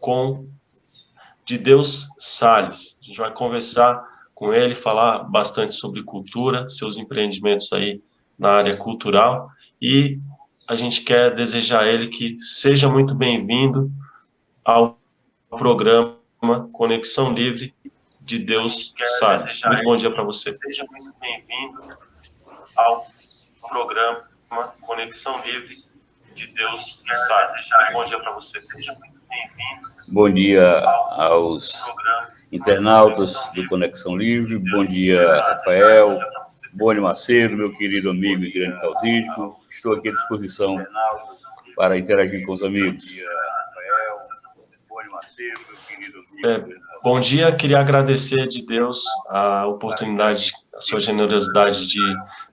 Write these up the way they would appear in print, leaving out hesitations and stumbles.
com de Deus Salles. A gente vai conversar com ele, falar bastante sobre cultura, seus empreendimentos aí na área cultural, e a gente quer desejar a ele que seja muito bem-vindo ao programa Conexão Livre de Deus Salles. Muito bom dia para você. Seja muito bem-vindo ao programa Conexão Livre de Deus Salles. Muito bom dia para você. Seja muito bem-vindo. Bom dia aos internautas do Conexão Livre. Bom dia, Rafael. Boni Macedo, meu querido amigo e grande causídico. Estou aqui à disposição para interagir com os amigos. Bom dia, queria agradecer de Deus a oportunidade, a sua generosidade de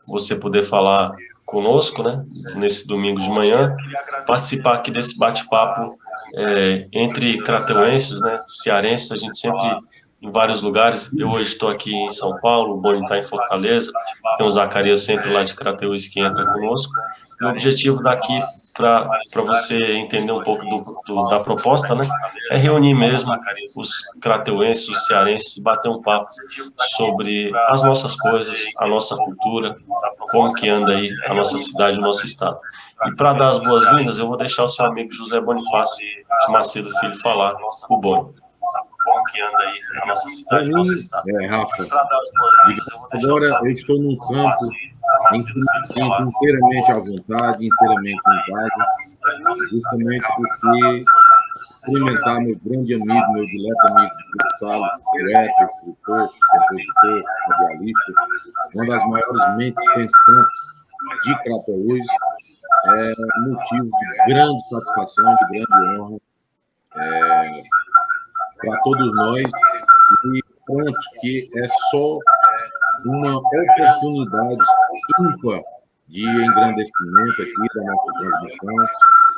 você poder falar conosco, né, nesse domingo de manhã, participar aqui desse bate-papo entre crateuenses, né, cearenses. A gente sempre em vários lugares. Eu hoje estou aqui em São Paulo, o Boni está em Fortaleza, tem o Zacarias sempre lá de Crateús que entra conosco. E o objetivo daqui, para você entender um pouco da proposta, né, é reunir mesmo os crateuenses, os cearenses, bater um papo sobre as nossas coisas, a nossa cultura, como que anda aí a nossa cidade, o nosso estado. E para dar as boas-vindas, eu vou deixar o seu amigo José Bonifácio de Macedo Filho falar, o Boni. Como que anda aí a nossa cidade, o nosso estado. Rafa, agora eu estou num campo em que me sinto inteiramente à vontade, inteiramente em casa, justamente porque cumprimentar meu grande amigo, meu dileto amigo Gustavo, poeta, escritor, compositor, radialista, uma das maiores mentes pensantes de Crateús, é motivo de grande satisfação, de grande honra para todos nós, e pronto, que é só uma oportunidade ímpar de engrandecimento aqui da nossa transmissão,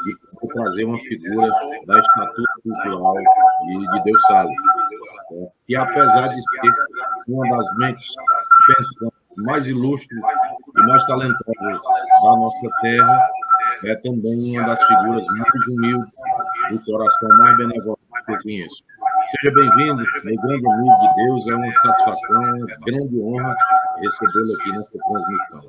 de trazer uma figura da estatura cultural de Deus Salles. E apesar de ser uma das mentes pensantes mais ilustres e mais talentosas da nossa terra, é também uma das figuras mais humildes, do coração mais benevolente que eu conheço. Seja bem-vindo, meu grande amigo de Deus. É uma satisfação, uma grande honra recebê-lo aqui nesta transmissão.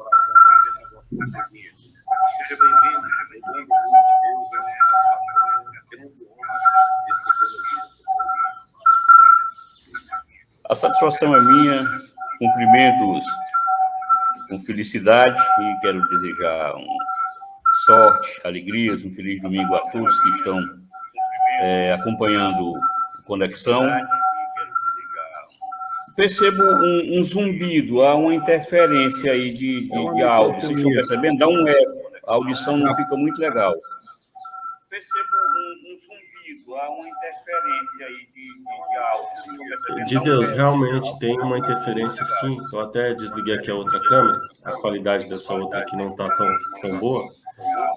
Seja bem-vindo, meu grande amigo de Deus. É uma satisfação, uma grande honra recebê-lo aqui nesta transmissão. A satisfação é minha, cumprimentos com felicidade e quero desejar sorte, alegrias, um feliz domingo a todos que estão acompanhando Conexão. Percebo um zumbido, há uma interferência aí de áudio. Vocês estão percebendo? Dá um eco, a audição não fica muito legal. Percebo um zumbido, há uma interferência aí de áudio. De Deus, realmente tem uma interferência, sim. Eu até desliguei aqui a outra câmera, a qualidade dessa outra aqui não está tão boa,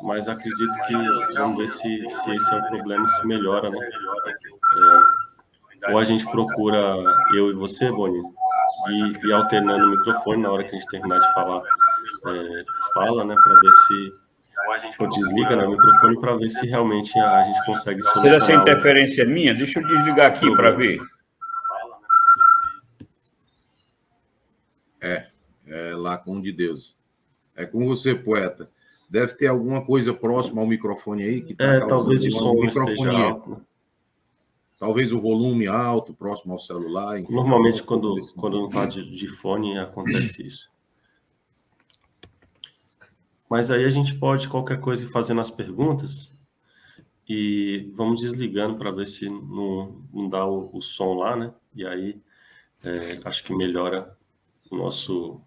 mas acredito que vamos ver se esse é o problema, se melhora, né? Ou a gente procura, eu e você, Boni, e alternando o microfone na hora que a gente terminar de falar, fala, né, para ver se... Ou desliga, né, o microfone para ver se realmente a gente consegue solucionar. Será essa interferência minha? Deixa eu desligar aqui para ver. É lá com o de Deus. É com você, poeta. Deve ter alguma coisa próxima ao microfone aí que está causando talvez o som microfonia. esteja alto. Talvez o volume alto, próximo ao celular. Enfim, normalmente, quando não está de fone, acontece isso. Mas aí a gente pode, qualquer coisa, ir fazendo as perguntas e vamos desligando para ver se não dá o som lá, né? E aí, acho que melhora o nosso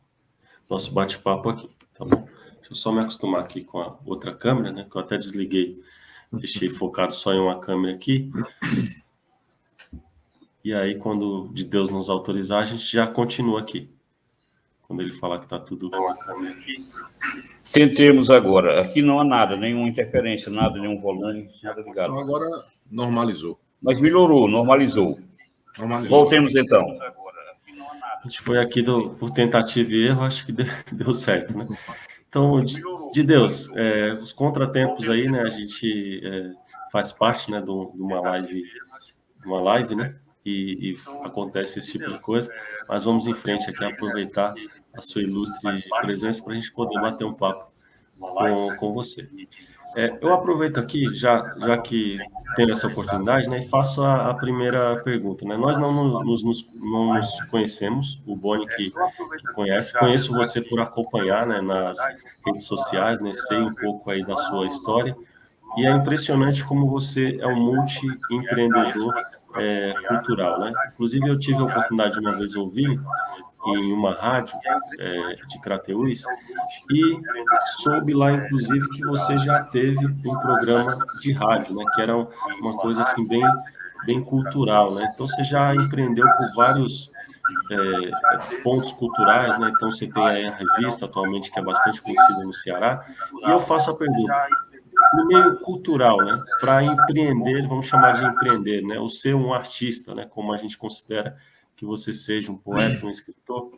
bate-papo aqui, tá bom? Deixa eu só me acostumar aqui com a outra câmera, né? Que eu até desliguei, deixei focado só em uma câmera aqui. E aí, quando de Deus nos autorizar, a gente já continua aqui. Quando ele falar que está tudo com a câmera aqui. Tentemos agora. Aqui não há nada, nenhuma interferência, nada, nenhum volume, nada ligado. Então, agora normalizou. Mas melhorou, normalizou. Voltemos então. A gente foi aqui por tentativa e erro, acho que deu certo, né? Então, de Deus, os contratempos aí, né? A gente faz parte, né, de uma live, né? E acontece esse tipo de coisa, mas vamos em frente aqui, aproveitar a sua ilustre presença para a gente poder bater um papo com você. Eu aproveito aqui, já que tenho essa oportunidade, né, e faço a primeira pergunta, né? Nós não nos conhecemos, o Boni que conhece, conheço você por acompanhar, né, nas redes sociais, né, sei um pouco aí da sua história, e é impressionante como você é um multi-empreendedor cultural, né? Inclusive, eu tive a oportunidade de uma vez ouvir em uma rádio de Crateús e soube lá, inclusive, que você já teve um programa de rádio, né? Que era uma coisa assim bem cultural, né? Então, você já empreendeu por vários pontos culturais, né? Então, você tem aí a revista atualmente que é bastante conhecida no Ceará. E eu faço a pergunta: no meio cultural, né, para empreender, vamos chamar de empreender, né, ou ser um artista, né, como a gente considera que você seja um poeta, um escritor,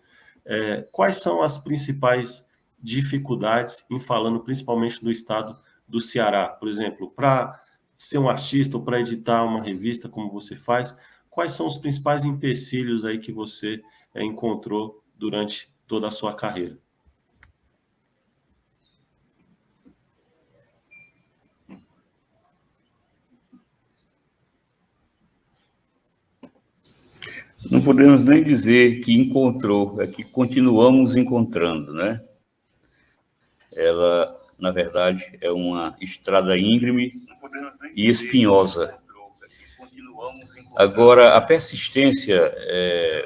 quais são as principais dificuldades em falando principalmente do estado do Ceará, por exemplo, para ser um artista ou para editar uma revista como você faz, quais são os principais empecilhos aí que você encontrou durante toda a sua carreira? Não podemos nem dizer que encontrou, é que continuamos encontrando, né? Ela, na verdade, é uma estrada íngreme e espinhosa. Agora, a persistência é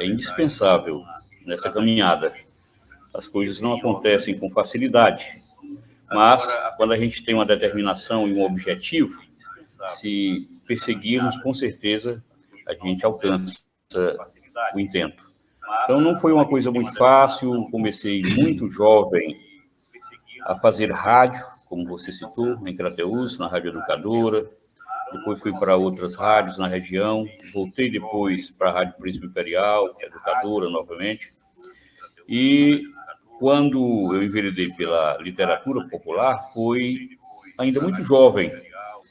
indispensável nessa caminhada. As coisas não acontecem com facilidade, mas quando a gente tem uma determinação e um objetivo, se perseguirmos, com certeza, a gente alcança o intento. Então, não foi uma coisa muito fácil. Comecei muito jovem a fazer rádio, como você citou, em Crateús, na Rádio Educadora. Depois fui para outras rádios na região. Voltei depois para a Rádio Príncipe Imperial, Educadora novamente. E quando eu enveredei pela literatura popular, foi ainda muito jovem.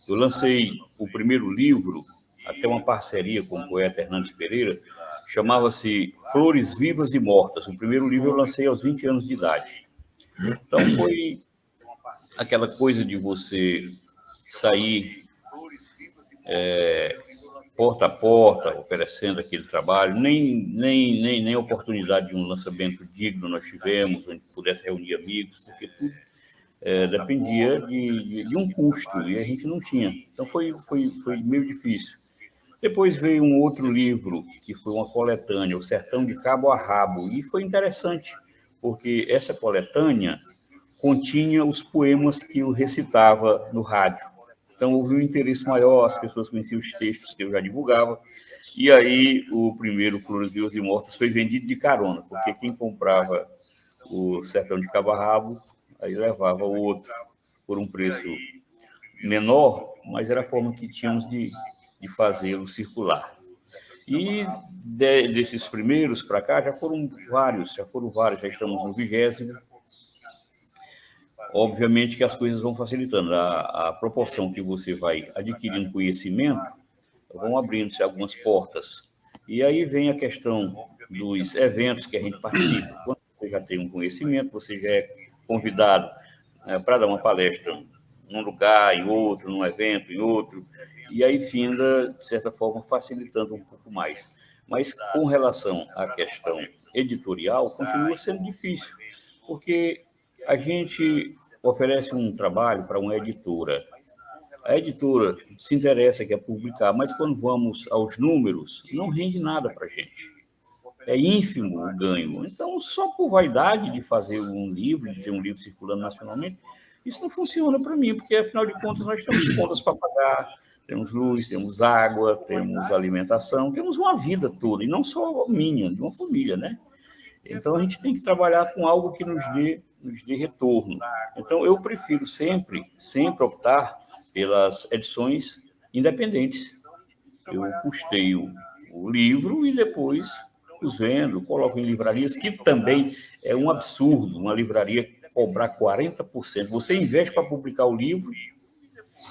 Eu lancei o primeiro livro, até uma parceria com o poeta Hernandes Pereira, chamava-se Flores Vivas e Mortas. O primeiro livro eu lancei aos 20 anos de idade. Então, foi aquela coisa de você sair porta a porta, oferecendo aquele trabalho. Nem oportunidade de um lançamento digno nós tivemos, onde pudesse reunir amigos, porque tudo dependia de um custo, e a gente não tinha. Então, foi meio difícil. Depois veio um outro livro, que foi uma coletânea, O Sertão de Cabo a Rabo, e foi interessante, porque essa coletânea continha os poemas que eu recitava no rádio. Então, houve um interesse maior, as pessoas conheciam os textos que eu já divulgava, e aí o primeiro, Flores Vivas e Mortas, foi vendido de carona, porque quem comprava o Sertão de Cabo a Rabo, aí levava o outro por um preço menor, mas era a forma que tínhamos de fazê-lo circular. E desses primeiros para cá já foram vários, já estamos no 20º. Obviamente que as coisas vão facilitando. A proporção que você vai adquirindo conhecimento, vão abrindo-se algumas portas. E aí vem a questão dos eventos que a gente participa. Quando você já tem um conhecimento, você já é convidado para dar uma palestra num lugar, em outro, num evento, em outro, e aí finda, de certa forma, facilitando um pouco mais. Mas, com relação à questão editorial, continua sendo difícil, porque a gente oferece um trabalho para uma editora. A editora se interessa, quer publicar, mas quando vamos aos números, não rende nada para a gente. É ínfimo o ganho. Então, só por vaidade de fazer um livro, de ter um livro circulando nacionalmente, isso não funciona para mim, porque, afinal de contas, nós temos contas para pagar, temos luz, temos água, temos alimentação, temos uma vida toda, e não só minha, de uma família, né? Então, a gente tem que trabalhar com algo que nos dê retorno. Então, eu prefiro sempre optar pelas edições independentes. Eu custeio o livro e depois os vendo, coloco em livrarias, que também é um absurdo, uma livraria cobrar 40%. Você investe para publicar o livro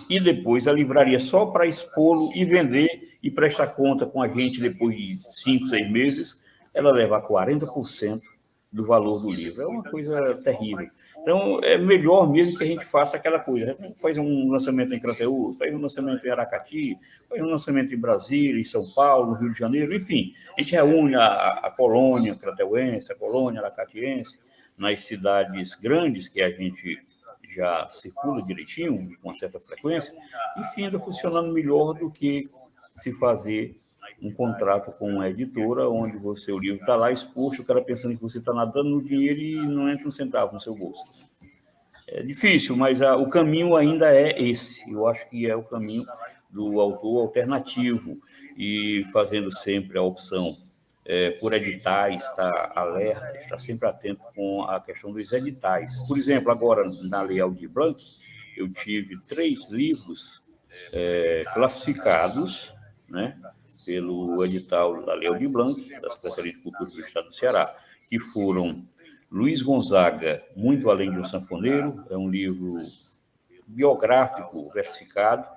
e depois a livraria só para expô-lo e vender e prestar conta com a gente depois de 5, 6 meses, ela leva 40% do valor do livro. É uma coisa terrível. Então, é melhor mesmo que a gente faça aquela coisa. A gente faz um lançamento em Crateús, faz um lançamento em Aracati, faz um lançamento em Brasília, em São Paulo, no Rio de Janeiro, enfim. A gente reúne a colônia crateuense, a colônia aracatiense, nas cidades grandes que a gente já circula direitinho, com uma certa frequência, e finda funcionando melhor do que se fazer um contrato com uma editora, onde o livro está lá exposto, o cara pensando que você está nadando no dinheiro e não entra um centavo no seu bolso. É difícil, mas o caminho ainda é esse. Eu acho que é o caminho do autor alternativo, e fazendo sempre a opção por editais, está alerta, está sempre atento com a questão dos editais. Por exemplo, agora, na Lei Aldir Blanc, eu tive 3 livros classificados, né, pelo edital da Lei Aldir Blanc, da Secretaria de Cultura do Estado do Ceará, que foram Luiz Gonzaga, Muito Além de um Sanfoneiro, é um livro biográfico versificado.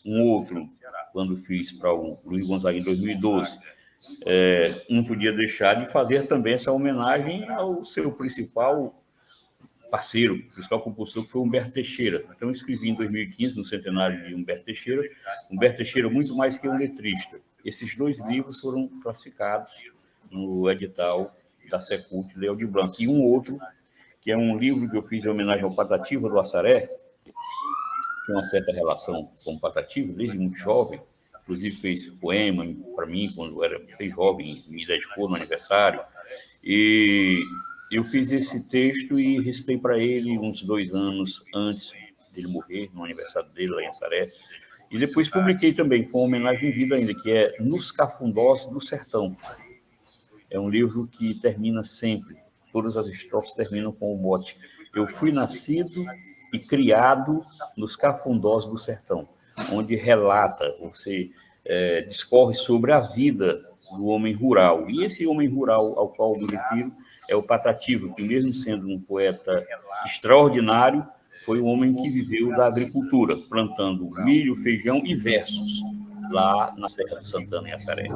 Um outro, quando fiz para o Luiz Gonzaga em 2012, não podia deixar de fazer também essa homenagem ao seu principal parceiro, principal compositor, que foi Humberto Teixeira. Então, eu escrevi em 2015, no centenário de Humberto Teixeira muito mais que um letrista. Esses 2 livros foram classificados no edital da Secult, Lei Aldir Blanc. E um outro, que é um livro que eu fiz em homenagem ao Patativa do Assaré, tem uma certa relação com o Patativa, desde muito jovem, inclusive fez poema para mim, quando eu era bem jovem, me dedicou no aniversário, e eu fiz esse texto e recitei para ele uns 2 anos antes dele morrer, no aniversário dele, lá em Assaré, e depois publiquei também, com uma homenagem em vida ainda, que é Nos Cafundós do Sertão. É um livro que termina sempre, todas as estrofes terminam com o mote: eu fui nascido e criado nos Cafundós do Sertão, onde relata, você discorre sobre a vida do homem rural. E esse homem rural ao qual eu me refiro é o Patativa, que mesmo sendo um poeta extraordinário, foi um homem que viveu da agricultura, plantando milho, feijão e versos, lá na Serra do Santana, em Assaré.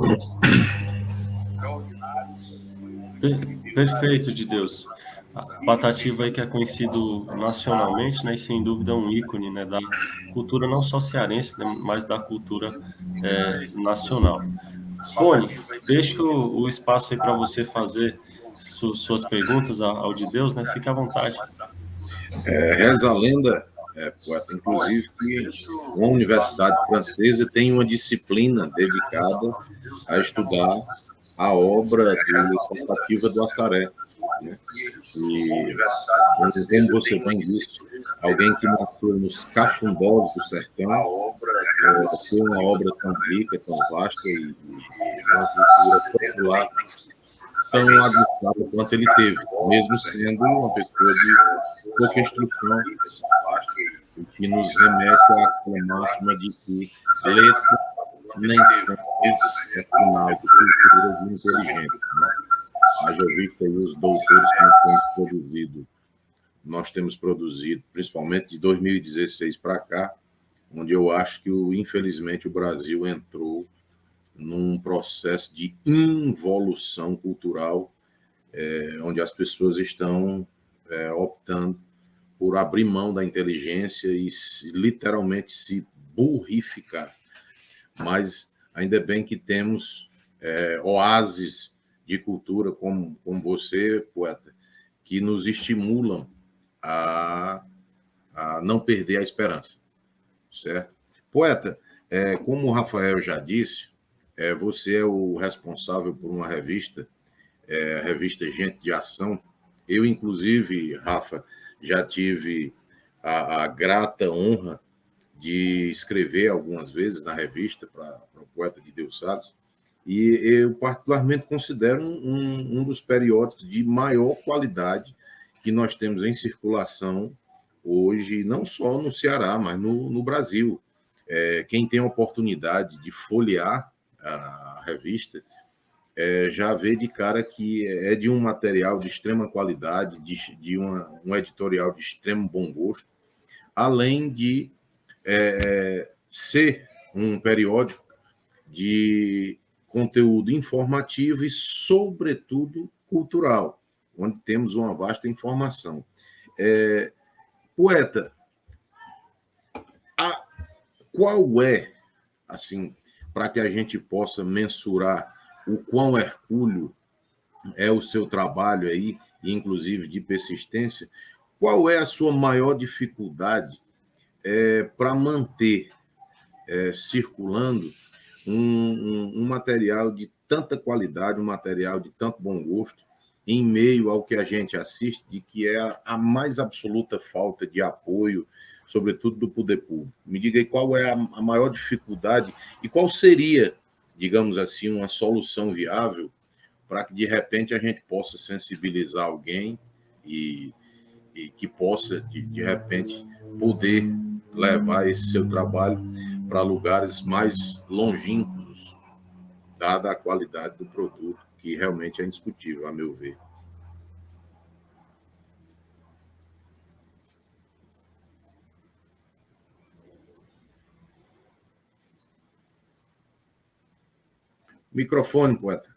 Perfeito, de Deus. A Patativa aí que é conhecido nacionalmente, né, e sem dúvida é um ícone, né, da cultura não só cearense, né, mas da cultura nacional. Rony, deixo o espaço aí para você fazer suas perguntas ao de Deus, né? Fique à vontade. Reza a lenda, poeta, inclusive, que uma universidade francesa tem uma disciplina dedicada a estudar a obra do Patativa do Assaré, né? E, como você bem disse, alguém que nasceu nos Cafundós do Sertão, foi uma obra tão rica, tão vasta e uma cultura popular tão aguçada quanto ele teve, mesmo sendo uma pessoa de pouca instrução, o que nos remete àquela máxima de que letra nem sempre é sinal de cultura de inteligente, né? Haja visto aí os doutores que nós temos produzido, principalmente de 2016 para cá, onde eu acho que, infelizmente, o Brasil entrou num processo de involução cultural, onde as pessoas estão optando por abrir mão da inteligência e literalmente se burrificar. Mas ainda bem que temos oásis de cultura como você, poeta, que nos estimulam a não perder a esperança, certo? Poeta, como o Rafael já disse, você é o responsável por uma revista, a revista Gente de Ação. Eu, inclusive, Rafa, já tive a grata honra de escrever algumas vezes na revista para o poeta de Deus Salles, e eu particularmente considero um dos periódicos de maior qualidade que nós temos em circulação hoje, não só no Ceará, mas no Brasil. Quem tem a oportunidade de folhear a revista já vê de cara que é de um material de extrema qualidade, de um editorial de extremo bom gosto, além de ser um periódico de conteúdo informativo e, sobretudo, cultural, onde temos uma vasta informação. Poeta, qual é, assim, para que a gente possa mensurar o quão hercúleo é o seu trabalho aí, inclusive de persistência, qual é a sua maior dificuldade para manter circulando um material de tanta qualidade, um material de tanto bom gosto, em meio ao que a gente assiste, de que é a mais absoluta falta de apoio, sobretudo do poder público? Me diga aí qual é a maior dificuldade e qual seria, digamos assim, uma solução viável para que, de repente, a gente possa sensibilizar alguém e que possa, de repente, poder levar esse seu trabalho para lugares mais longínquos, dada a qualidade do produto, que realmente é indiscutível, a meu ver. Microfone, poeta.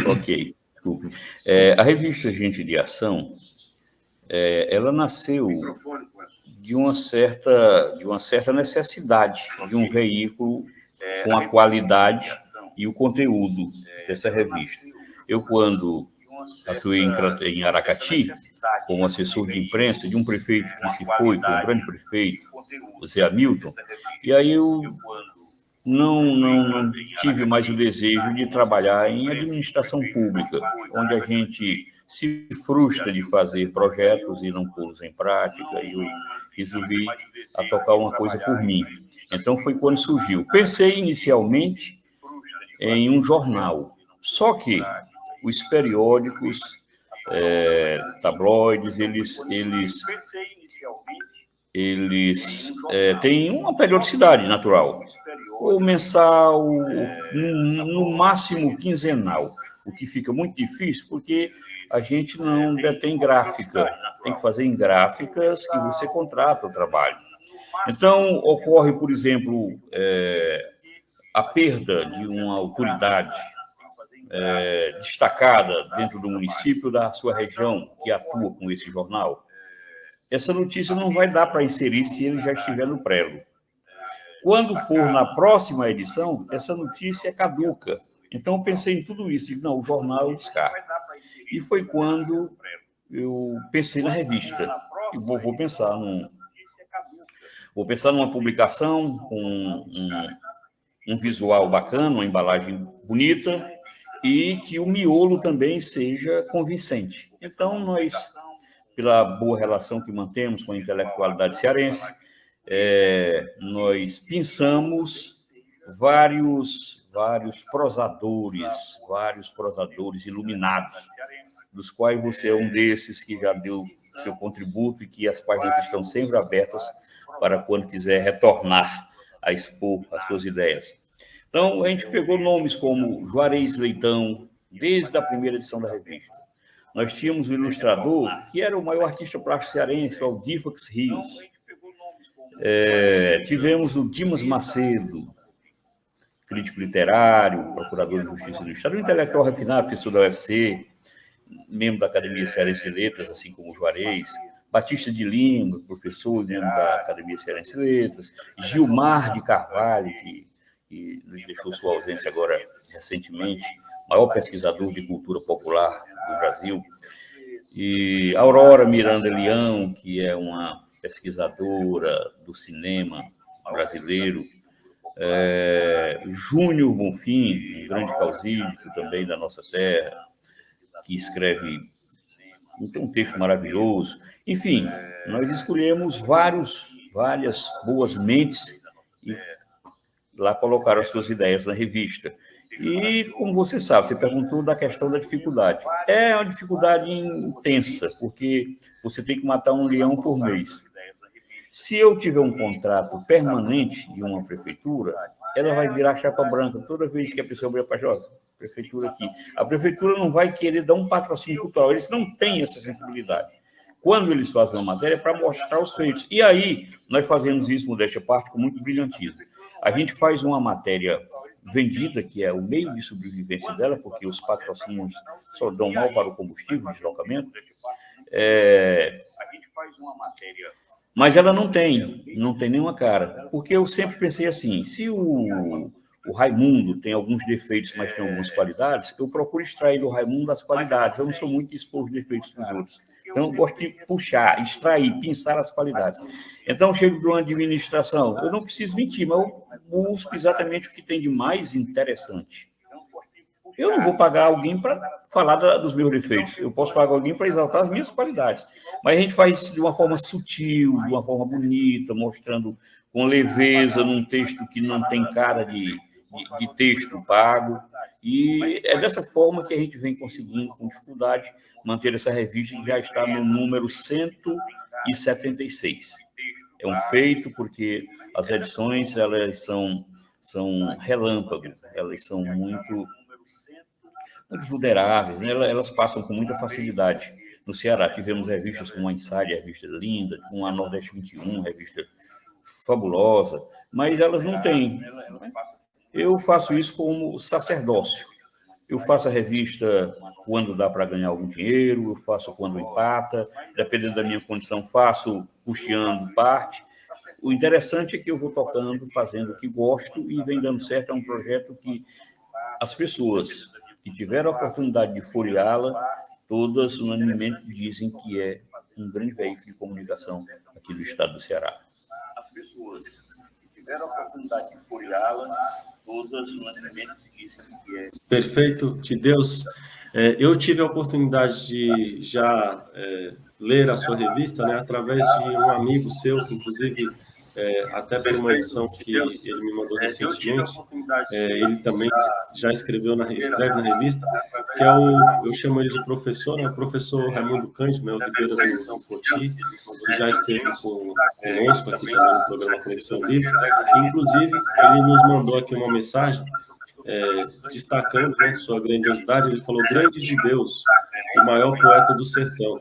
Ok, desculpe. A revista Gente de Ação, ela nasceu de uma certa necessidade de um veículo com a qualidade e o conteúdo dessa revista. Eu, quando atuei em Aracati, como assessor de imprensa de um prefeito que se foi, que é um grande prefeito, o Zé Hamilton, e aí eu não tive mais o desejo de trabalhar em administração pública, onde a gente se frustra de fazer projetos e não pô-los em prática, e eu resolvi a tocar uma coisa por mim. Então, foi quando surgiu. Pensei inicialmente em um jornal, só que os periódicos, tabloides, eles têm uma periodicidade natural, ou mensal, no máximo quinzenal, o que fica muito difícil, porque a gente não detém gráfica, tem que fazer em gráficas que você contrata o trabalho. Então, ocorre, por exemplo, a perda de uma autoridade destacada dentro do município da sua região que atua com esse jornal. Essa notícia não vai dar para inserir se ele já estiver no prelo. Quando for na próxima edição, essa notícia é caduca. Então, eu pensei em tudo isso. Não, o jornal eu descarto. E foi quando eu pensei na revista. E vou pensar numa publicação com um visual bacana, uma embalagem bonita, e que o miolo também seja convincente. Então, nós, pela boa relação que mantemos com a intelectualidade cearense, nós pensamos vários prosadores iluminados, dos quais você é um desses que já deu seu contributo e que as páginas estão sempre abertas para quando quiser retornar a expor as suas ideias. Então, a gente pegou nomes como Juarez Leitão, desde a primeira edição da revista. Nós tínhamos um ilustrador que era o maior artista plástico cearense, o Aldifax Rios. Tivemos o Dimas Macedo, crítico literário, procurador de justiça do Estado, um intelectual refinado, professor da UFC, membro da Academia Cearense de Letras, assim como o Juarez, Batista de Lima, professor, membro da Academia Cearense de Letras, Gilmar de Carvalho, que nos deixou sua ausência agora recentemente, maior pesquisador de cultura popular do Brasil, e Aurora Miranda Leão, que é uma pesquisadora do cinema brasileiro, Júnior Bonfim, um grande causídico também da nossa terra, que escreve um texto maravilhoso. Enfim, nós escolhemos várias boas mentes e lá colocaram as suas ideias na revista. E, como você sabe, você perguntou da questão da dificuldade. É uma dificuldade intensa, porque você tem que matar um leão por mês. Se eu tiver um contrato permanente de uma prefeitura, ela vai virar chapa branca toda vez que a pessoa abrir a página, prefeitura aqui. A prefeitura não vai querer dar um patrocínio cultural, eles não têm essa sensibilidade. quando eles fazem uma matéria, para mostrar os feitos. E aí, nós fazemos isso, modéstia à parte, com muito brilhantismo. A gente faz uma matéria vendida, que é o meio de sobrevivência dela, porque os patrocínios só dão mal para o combustível, o deslocamento. A gente faz uma matéria... Mas ela não tem nenhuma cara. Porque eu sempre pensei assim, se o Raimundo tem alguns defeitos, mas tem algumas qualidades, eu procuro extrair do Raimundo as qualidades. Eu não sou muito de expor os defeitos dos outros. Então, eu gosto de puxar, extrair, pensar as qualidades. Então, eu chego de uma administração, eu não preciso mentir, mas eu busco exatamente o que tem de mais interessante. Eu não vou pagar alguém para falar dos meus defeitos. Eu posso pagar alguém para exaltar as minhas qualidades. Mas a gente faz isso de uma forma sutil, de uma forma bonita, mostrando com leveza num texto que não tem cara de texto pago. E é dessa forma que a gente vem conseguindo, com dificuldade, manter essa revista, que já está no número 176. É um feito, porque as edições elas são relâmpagos, elas são muito vulneráveis, né? Elas passam com muita facilidade. No Ceará tivemos revistas como a Insider, revista linda, com a Nordeste 21, revista fabulosa, mas elas não têm. Eu faço isso como sacerdócio. Eu faço a revista quando dá para ganhar algum dinheiro, eu faço quando empata, dependendo da minha condição, faço custeando parte. O interessante é que eu vou tocando, fazendo o que gosto e vem dando certo. É um projeto que as pessoas que tiveram a oportunidade de folheá-la, todas unanimemente dizem que é um grande veículo de comunicação aqui do estado do Ceará. As pessoas que tiveram a oportunidade de folheá-la, todas unanimemente dizem que é... Perfeito, de Deus. Eu tive a oportunidade de já ler a sua revista, né, através de um amigo seu, que inclusive, até por uma edição que ele me mandou recentemente, ele também já escreve na revista, que eu chamo ele de professor, né, o professor Raimundo Cândido, né, o Ribeiro do Poti, que já esteve conosco aqui também no programa Conexão Livre. Inclusive, ele nos mandou aqui uma mensagem destacando, né, sua grandiosidade. Ele falou: grande de Deus, o maior poeta do sertão.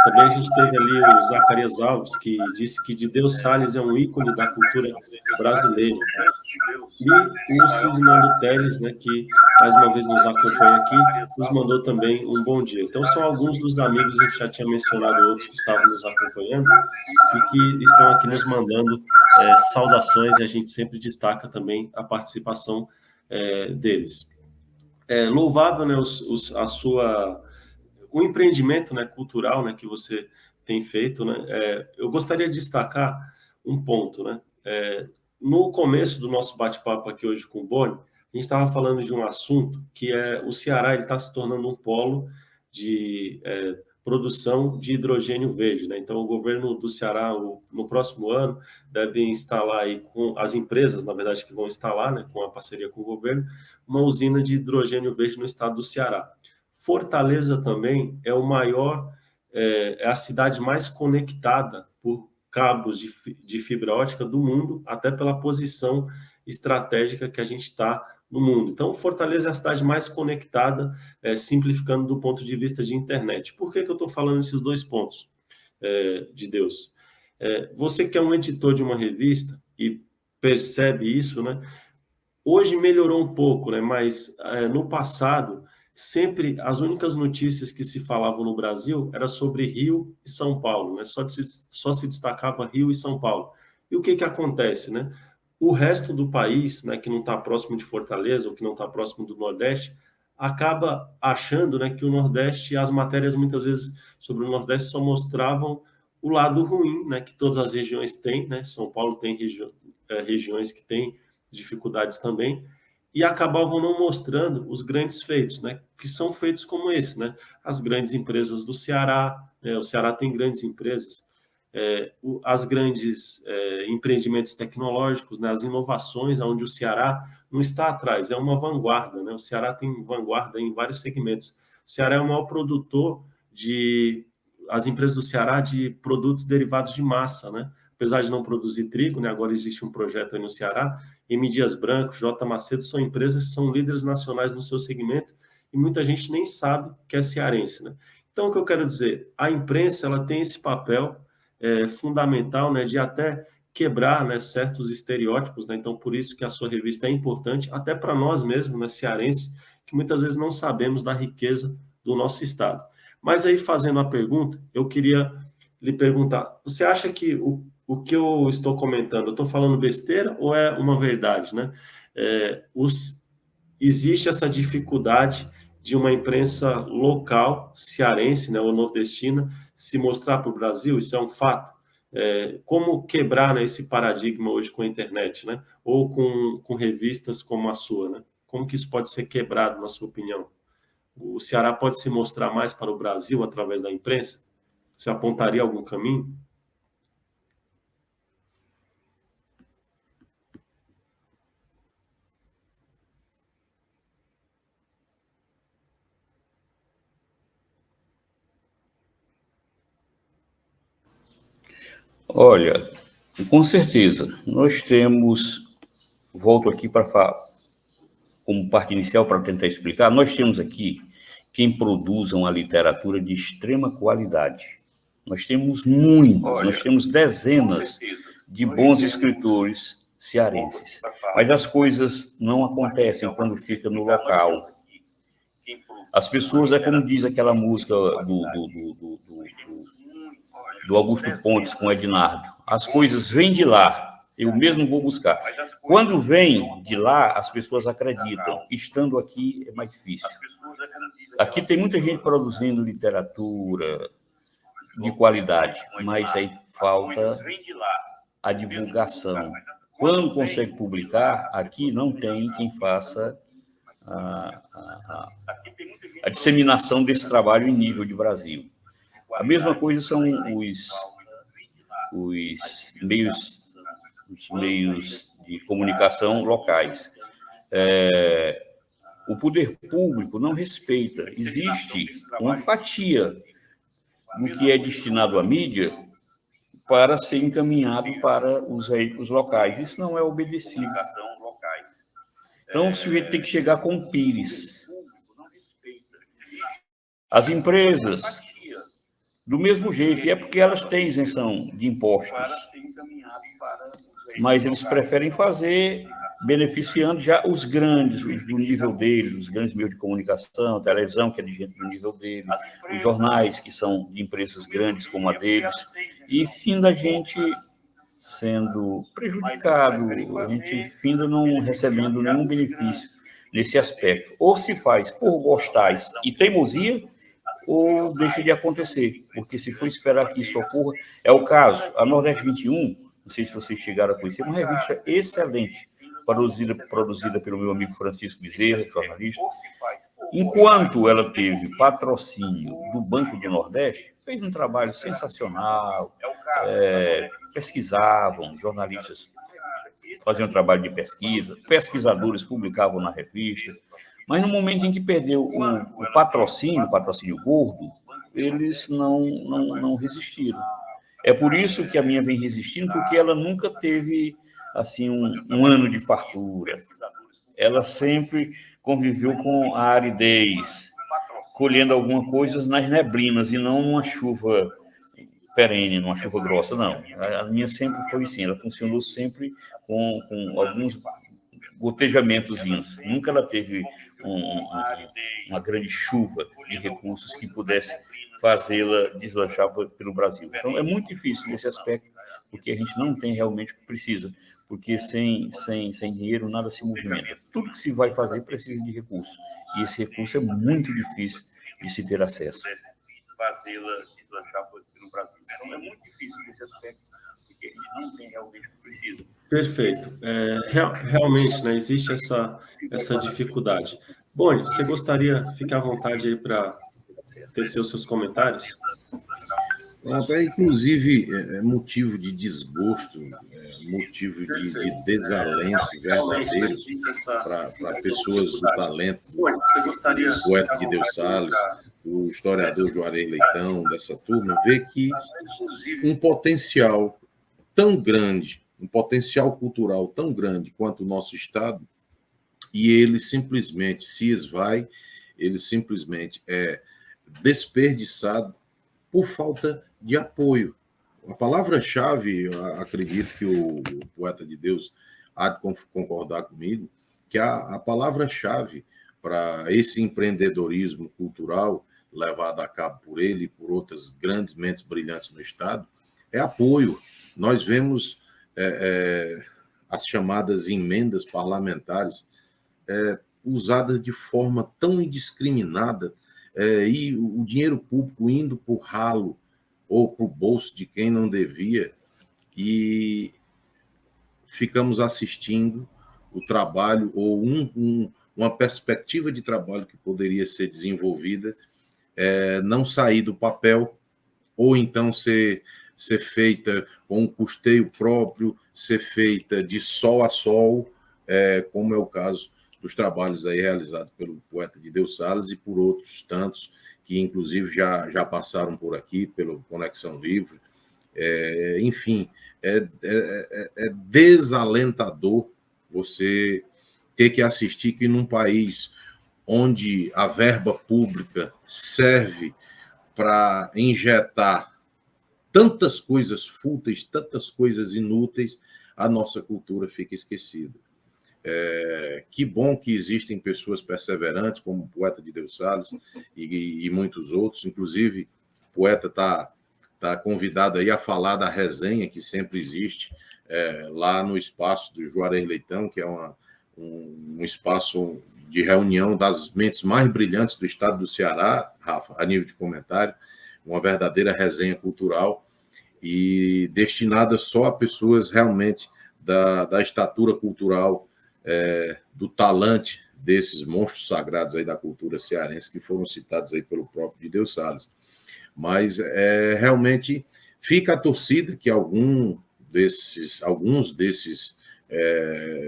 Também a gente teve ali o Zacarias Alves, que disse que de Deus Salles é um ícone da cultura brasileira. E o Cisnando Teles, né, que mais uma vez nos acompanha aqui, nos mandou também um bom dia. Então são alguns dos amigos, a gente já tinha mencionado outros que estavam nos acompanhando e que estão aqui nos mandando saudações, e a gente sempre destaca também a participação deles. Louvável, né, o empreendimento, né, cultural, né, que você tem feito, né? Eu gostaria de destacar um ponto, né? No começo do nosso bate-papo aqui hoje com o Boni, a gente estava falando de um assunto que o Ceará está se tornando um polo de produção de hidrogênio verde, né? Então, o governo do Ceará, no próximo ano, deve instalar aí, com as empresas, na verdade, que vão instalar, né, com a parceria com o governo, uma usina de hidrogênio verde no estado do Ceará. Fortaleza também é a cidade mais conectada por cabos de fibra ótica do mundo, até pela posição estratégica que a gente está no mundo. Então, Fortaleza é a cidade mais conectada, simplificando do ponto de vista de internet. Por que eu estou falando esses dois pontos, de Deus? Você que é um editor de uma revista e percebe isso, né? Hoje melhorou um pouco, né? Mas no passado, sempre as únicas notícias que se falavam no Brasil era sobre Rio e São Paulo, né? Só se destacava Rio e São Paulo. E o que acontece, né? O resto do país, né, que não está próximo de Fortaleza ou que não está próximo do Nordeste, acaba achando, né, que o Nordeste, as matérias muitas vezes sobre o Nordeste só mostravam o lado ruim, né, que todas as regiões têm, né? São Paulo tem regiões que têm dificuldades também, e acabavam não mostrando os grandes feitos, né, que são feitos como esse, né? As grandes empresas do Ceará, né? O Ceará tem grandes empresas, as grandes empreendimentos tecnológicos, né, as inovações, onde o Ceará não está atrás, é uma vanguarda, né? O Ceará tem vanguarda em vários segmentos. O Ceará é o maior produtor as empresas do Ceará de produtos derivados de massa, né? Apesar de não produzir trigo, né, agora existe um projeto aí no Ceará, M. Dias Branco, J. Macedo, são empresas que são líderes nacionais no seu segmento e muita gente nem sabe que é cearense, né? Então, o que eu quero dizer, a imprensa ela tem esse papel fundamental, né, de até quebrar, né, certos estereótipos, né? Então, por isso que a sua revista é importante, até para nós mesmos, né, cearenses, que muitas vezes não sabemos da riqueza do nosso estado. Mas aí, fazendo a pergunta, eu queria lhe perguntar, você acha que o que eu estou comentando, eu estou falando besteira ou é uma verdade, né? Existe essa dificuldade de uma imprensa local, cearense, né, ou nordestina, se mostrar para o Brasil, isso é um fato. Como quebrar, né, esse paradigma hoje com a internet, né? Ou com revistas como a sua, né? Como que isso pode ser quebrado, na sua opinião? O Ceará pode se mostrar mais para o Brasil através da imprensa? Você apontaria algum caminho? Olha, com certeza, nós temos, volto aqui para como parte inicial para tentar explicar, nós temos aqui quem produza uma literatura de extrema qualidade. Nós temos muitos, nós temos dezenas de bons escritores cearenses, mas as coisas não acontecem quando fica no local. As pessoas, é como diz aquela música do Augusto Pontes com Ednardo, as coisas vêm de lá, eu mesmo vou buscar. Quando vem de lá, as pessoas acreditam. Estando aqui, é mais difícil. Aqui tem muita gente produzindo literatura de qualidade, mas aí falta a divulgação. Quando consegue publicar, aqui não tem quem faça a disseminação desse trabalho em nível de Brasil. A mesma coisa são os meios de comunicação locais. O poder público não respeita. Existe uma fatia do que é destinado à mídia para ser encaminhado para os veículos locais. Isso não é obedecido. Então, o sujeito tem que chegar com o pires. As empresas, do mesmo jeito, e é porque elas têm isenção de impostos, mas eles preferem fazer beneficiando já os grandes, os do nível deles, os grandes meios de comunicação, a televisão, que é de gente do nível deles, os jornais, que são de empresas grandes como a deles, e finda a gente sendo prejudicado, a gente finda não recebendo nenhum benefício nesse aspecto. Ou se faz por gostar e teimosia, ou deixa de acontecer, porque se for esperar que isso ocorra, é o caso. A Nordeste 21, não sei se vocês chegaram a conhecer, é uma revista excelente, produzida pelo meu amigo Francisco Bezerra, jornalista. Enquanto ela teve patrocínio do Banco do Nordeste, fez um trabalho sensacional, pesquisavam, jornalistas faziam um trabalho de pesquisa, pesquisadores publicavam na revista, mas no momento em que perdeu o patrocínio gordo, eles não resistiram. É por isso que a minha vem resistindo, porque ela nunca teve assim um ano de fartura. Ela sempre conviveu com a aridez, colhendo alguma coisa nas neblinas e não numa chuva perene, numa chuva grossa, não. A minha sempre foi assim, ela funcionou sempre com alguns gotejamentozinhos. Nunca ela teve uma grande chuva de recursos que pudesse fazê-la deslanchar pelo Brasil. Então, é muito difícil nesse aspecto, porque a gente não tem realmente o que precisa, porque sem dinheiro nada se movimenta. Tudo que se vai fazer precisa de recurso, e esse recurso é muito difícil de se ter acesso. Fazê-la deslanchar pelo Brasil. Então, é muito difícil nesse aspecto, porque a gente não tem realmente o que precisa. Perfeito. Realmente, né, existe essa dificuldade. Bom, você gostaria de ficar à vontade aí para tecer os seus comentários? Inclusive, motivo de desgosto, motivo de desalento verdadeiro para pessoas do talento do poeta Guideu Salles, do historiador Juarez Leitão, dessa turma, ver que um potencial tão grande, um potencial cultural tão grande quanto o nosso Estado, e ele simplesmente se esvai, ele simplesmente desperdiçado por falta de apoio. A palavra-chave, acredito que o poeta de Deus há de concordar comigo, que a palavra-chave para esse empreendedorismo cultural levado a cabo por ele e por outras grandes mentes brilhantes no Estado é apoio. Nós vemos as chamadas emendas parlamentares usadas de forma tão indiscriminada e o dinheiro público indo para o ralo ou para o bolso de quem não devia, e ficamos assistindo o trabalho ou uma perspectiva de trabalho que poderia ser desenvolvida não sair do papel, ou então ser feita com um custeio próprio, ser feita de sol a sol, como é o caso dos trabalhos aí realizados pelo poeta de Deus Salles e por outros tantos que, inclusive, já passaram por aqui, pelo Conexão Livre. Enfim, é desalentador você ter que assistir que num país onde a verba pública serve para injetar tantas coisas fúteis, tantas coisas inúteis, a nossa cultura fica esquecida. Que bom que existem pessoas perseverantes, como o poeta de Deus Salles e muitos outros. Inclusive, o poeta está convidado aí a falar da resenha que sempre existe lá no espaço do Juarez Leitão, que é um espaço de reunião das mentes mais brilhantes do estado do Ceará, Rafa, a nível de comentário, uma verdadeira resenha cultural e destinada só a pessoas realmente da estatura cultural, do talante desses monstros sagrados aí da cultura cearense que foram citados aí pelo próprio de Deus Salles. Mas realmente fica a torcida que alguns desses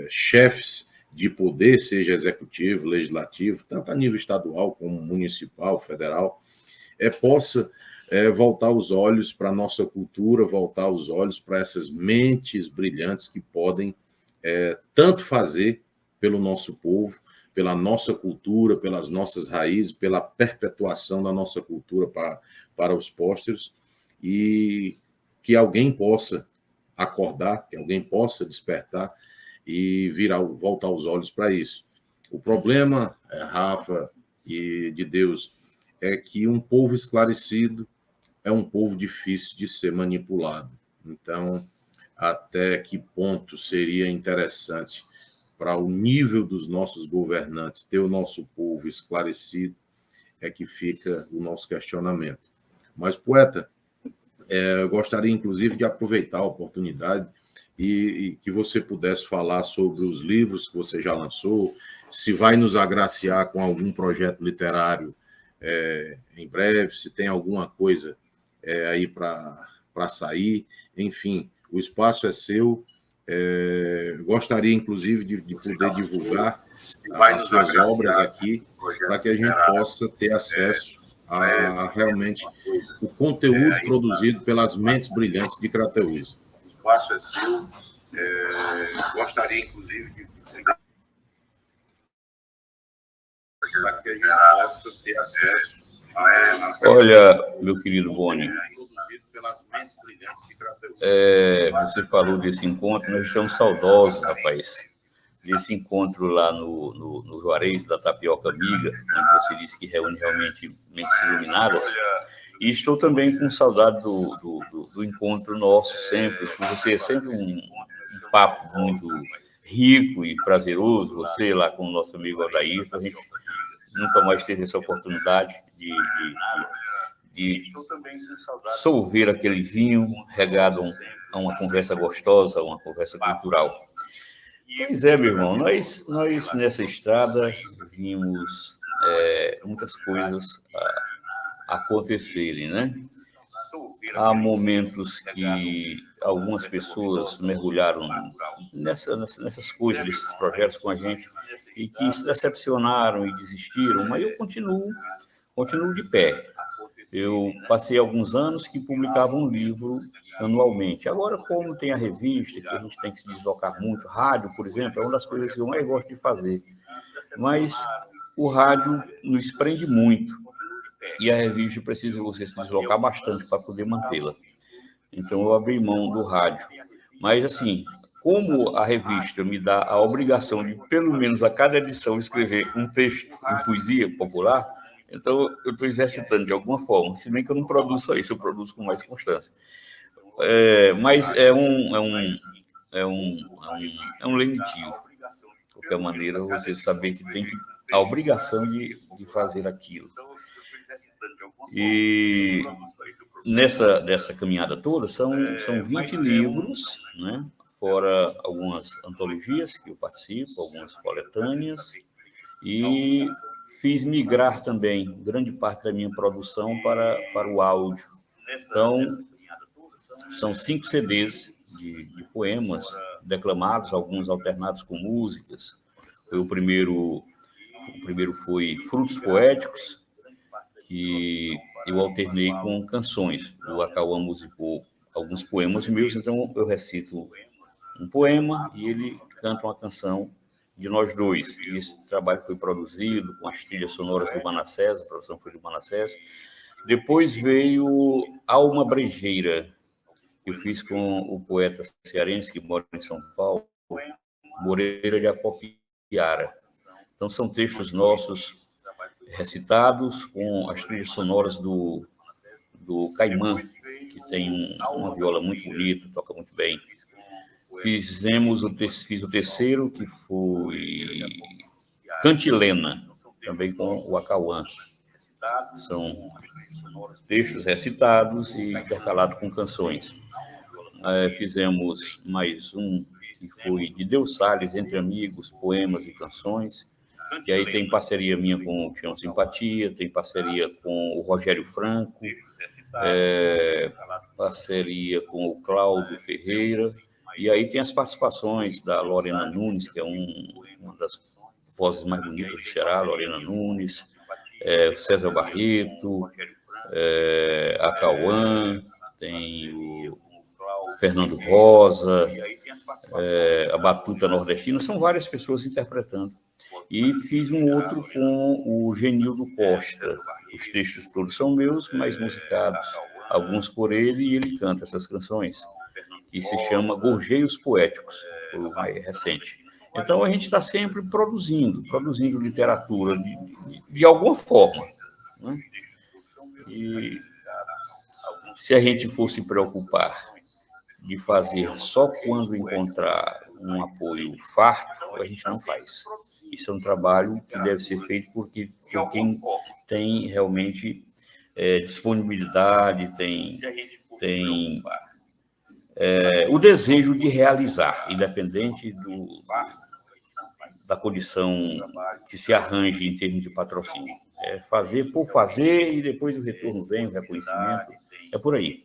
chefes de poder, seja executivo, legislativo, tanto a nível estadual como municipal, federal, possa voltar os olhos para a nossa cultura, voltar os olhos para essas mentes brilhantes que podem tanto fazer pelo nosso povo, pela nossa cultura, pelas nossas raízes, pela perpetuação da nossa cultura para os pósteros, e que alguém possa acordar, que alguém possa despertar e voltar os olhos para isso. O problema, Rafa e de Deus, é que um povo esclarecido é um povo difícil de ser manipulado. Então, até que ponto seria interessante para o nível dos nossos governantes ter o nosso povo esclarecido, que fica o nosso questionamento. Mas, poeta, eu gostaria, inclusive, de aproveitar a oportunidade e que você pudesse falar sobre os livros que você já lançou, se vai nos agraciar com algum projeto literário em breve, se tem alguma coisa aí para sair, enfim, o espaço é seu. Gostaria, inclusive, de poder divulgar as suas obras aqui, para que a gente possa ter acesso a realmente o conteúdo produzido pelas mentes brilhantes de Crateús. O espaço é seu. Gostaria, inclusive, de para que a gente possa ter acesso a... Olha, meu querido Boni, você falou desse encontro, nós estamos saudosos, rapaz, desse encontro lá no Juarez da Tapioca Amiga, onde você disse que reúne realmente mentes iluminadas, e estou também com saudade do encontro nosso sempre, com você, sempre um papo muito rico e prazeroso, você lá com o nosso amigo Aldair, a gente nunca mais teve essa oportunidade de solver aquele vinho regado a uma conversa gostosa, uma conversa cultural. Pois é, meu irmão, nós nessa estrada vimos muitas coisas acontecerem, né? Há momentos que algumas pessoas mergulharam nessas coisas, nesses projetos com a gente, e que se decepcionaram e desistiram, mas eu continuo de pé. Eu passei alguns anos que publicava um livro anualmente. Agora, como tem a revista, que a gente tem que se deslocar muito, rádio, por exemplo, é uma das coisas que eu mais gosto de fazer. Mas o rádio nos prende muito. e a revista precisa você se deslocar bastante para poder mantê-la. Então, eu abri mão do rádio. Mas, assim, como a revista me dá a obrigação de, pelo menos a cada edição, escrever um texto em poesia popular, então eu estou exercitando de alguma forma, se bem que eu não produzo só isso, eu produzo com mais constância. Mas é um lenitivo. De qualquer maneira, você saber que tem a obrigação de fazer aquilo. E nessa caminhada toda, são 20 livros, né? Fora algumas antologias que eu participo, algumas coletâneas, e fiz migrar também grande parte da minha produção para o áudio. Então, são 5 CDs de poemas declamados, alguns alternados com músicas. O primeiro foi Frutos Poéticos, que eu alternei com canções. O Acauã musicou alguns poemas meus, então eu recito um poema e ele canta uma canção de nós dois. E esse trabalho foi produzido com as trilhas sonoras do Manassés, a produção foi do Manassés. Depois veio Alma Brejeira, que eu fiz com o poeta cearense que mora em São Paulo, Moreira de Acopiara. Então, são textos nossos recitados com as trilhas sonoras do Caimã, que tem uma viola muito bonita, toca muito bem. Fiz o terceiro, que foi Cantilena, também com o Acauã. São textos recitados e intercalados com canções. Fizemos mais um, que foi de Deus Salles, Entre Amigos, Poemas e Canções, que aí tem parceria minha com o Tião Simpatia, tem parceria com o Rogério Franco, parceria com o Cláudio Ferreira, e aí tem as participações da Lorena Nunes, que é uma das vozes mais bonitas do Ceará, Lorena Nunes, César Barreto, Acauã, tem o Fernando Rosa, a Batuta Nordestina, são várias pessoas interpretando. E fiz um outro com o Genildo Costa. Os textos todos são meus, mas musicados, alguns por ele, e ele canta essas canções, que se chama Gorjeios Poéticos, foi o mais recente. Então, a gente está sempre produzindo literatura de alguma forma, né? E se a gente for se preocupar de fazer só quando encontrar um apoio farto, a gente não faz. Isso é um trabalho que deve ser feito por quem tem realmente disponibilidade, tem o desejo de realizar, independente da condição que se arranje em termos de patrocínio. É fazer por fazer e depois o retorno vem, o reconhecimento. É por aí.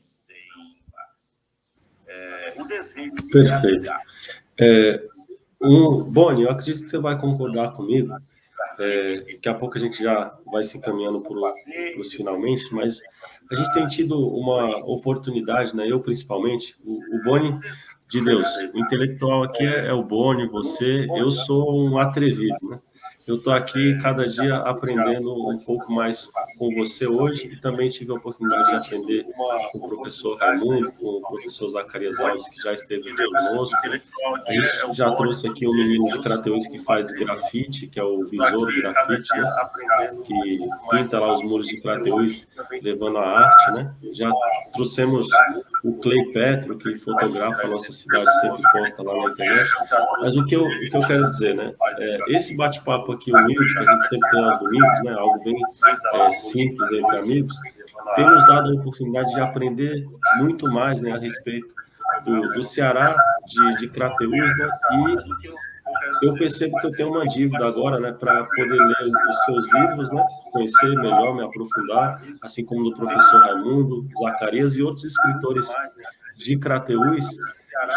Perfeito. Boni, eu acredito que você vai concordar comigo. Daqui a pouco a gente já vai se encaminhando para os finalmente, mas a gente tem tido uma oportunidade, né? Eu principalmente, o Boni, de Deus, o intelectual aqui é o Boni, você, eu sou um atrevido, né? Eu estou aqui cada dia aprendendo um pouco mais com você hoje e também tive a oportunidade de aprender com o professor Raimundo, com o professor Zacarias Alves, que já esteve aqui conosco. A gente já trouxe aqui um menino de Crateús que faz grafite, que é o Visor Grafite, né? Que pinta lá os muros de Crateús, levando a arte, né? Já trouxemos o Clay Petro, que fotografa a nossa cidade, sempre posta lá na internet. Mas o que eu quero dizer, né? Esse bate-papo aqui humilde, que a gente sempre tem aos domingos, né? Algo bem simples entre amigos, tem nos dado a oportunidade de aprender muito mais, né, a respeito do Ceará, de Crateús, né? E eu percebo que eu tenho uma dívida agora, né, para poder ler os seus livros, né, conhecer melhor, me aprofundar, assim como do professor Raimundo, Zacarias e outros escritores de Crateús